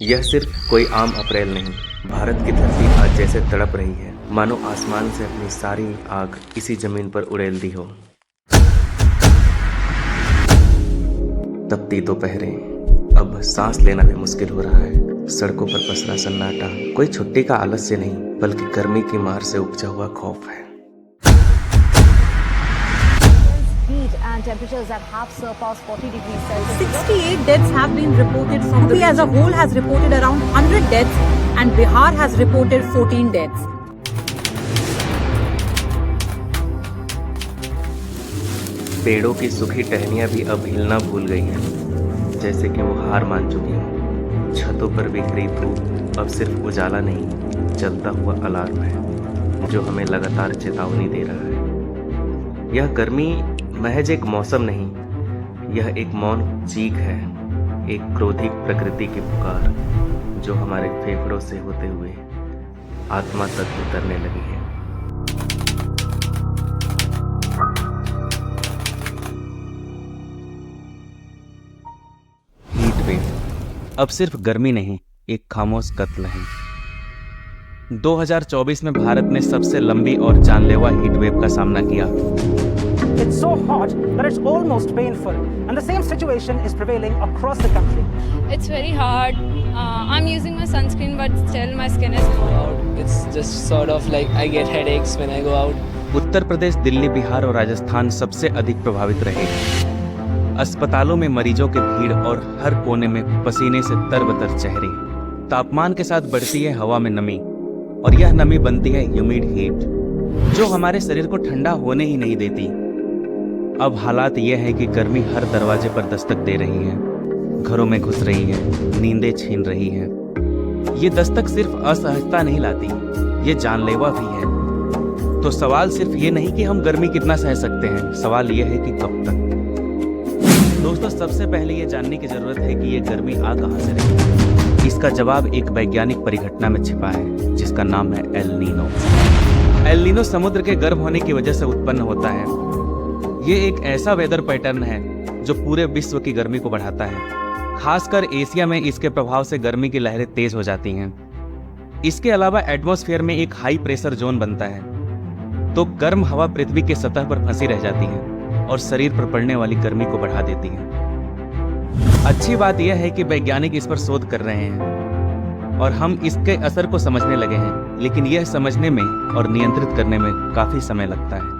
यह सिर्फ कोई आम अप्रैल नहीं, भारत की धरती आज जैसे तड़प रही है मानो आसमान से अपनी सारी आग इसी जमीन पर उड़ेल दी हो। तपती दोपहरें, अब सांस लेना भी मुश्किल हो रहा है। सड़कों पर पसरा सन्नाटा कोई छुट्टी का आलस्य नहीं, बल्कि गर्मी की मार से उपजा हुआ खौफ है। Temperatures that have surpassed 40 degrees Celsius. 68 deaths have been reported from the region. As a whole has reported around 100 deaths and Bihar has reported 14 deaths. पेड़ों की सूखी टहनियां भी अब हिलना भूल गई हैं, जैसे कि वो हार मान चुकी हैं। छतों पर बिखरी धूप अब सिर्फ उजाला नहीं, जलता हुआ अलार्म है जो हमें लगातार चेतावनी दे रहा है। यह गर्मी महज एक मौसम नहीं, यह एक मौन चीख है, एक क्रोधित प्रकृति की पुकार जो हमारे फेफड़ों से होते हुए आत्मा तक उतरने लगी है। हीट वेव अब सिर्फ गर्मी नहीं, एक खामोश कत्ल है। 2024 में भारत ने सबसे लंबी और जानलेवा हीट वेव का सामना किया। It's so hot that it's almost painful, and the same situation is prevailing across the country. It's very hard. I'm using my sunscreen, but still my skin is out. It's just sort of like I get headaches when I go out. Uttar Pradesh, Delhi, Bihar और राजस्थान सबसे अधिक प्रभावित रहे। अस्पतालों में मरीजों की भीड़ और हर कोने में पसीने से तरबतर चेहरे। तापमान के साथ बढ़ती है हवा में नमी, और यह नमी बनती है ह्यूमिड हीट जो हमारे शरीर को ठंडा होने ही नहीं देती। अब हालात ये है कि गर्मी हर दरवाजे पर दस्तक दे रही है, घरों में घुस रही है, नींदें छीन रही है। ये दस्तक सिर्फ असहजता नहीं लाती, ये जानलेवा भी है। तो सवाल सिर्फ ये नहीं कि हम गर्मी कितना सह सकते हैं, सवाल ये है कि कब तक। दोस्तों, सबसे पहले ये जानने की जरूरत है कि ये गर्मी आ कहां से रही। इसका जवाब एक वैज्ञानिक परिघटना में छिपा है जिसका नाम है एल नीनो। एल नीनो समुद्र के गर्म होने की वजह से उत्पन्न होता है। ये एक ऐसा वेदर पैटर्न है जो पूरे विश्व की गर्मी को बढ़ाता है। खासकर एशिया में इसके प्रभाव से गर्मी की लहरें तेज हो जाती हैं। इसके अलावा एटमॉस्फेयर में एक हाई प्रेशर जोन बनता है, तो गर्म हवा पृथ्वी के सतह पर फंसी रह जाती है और शरीर पर पड़ने वाली गर्मी को बढ़ा देती है। अच्छी बात यह है कि वैज्ञानिक इस पर शोध कर रहे हैं और हम इसके असर को समझने लगे हैं, लेकिन यह समझने में और नियंत्रित करने में काफी समय लगता है।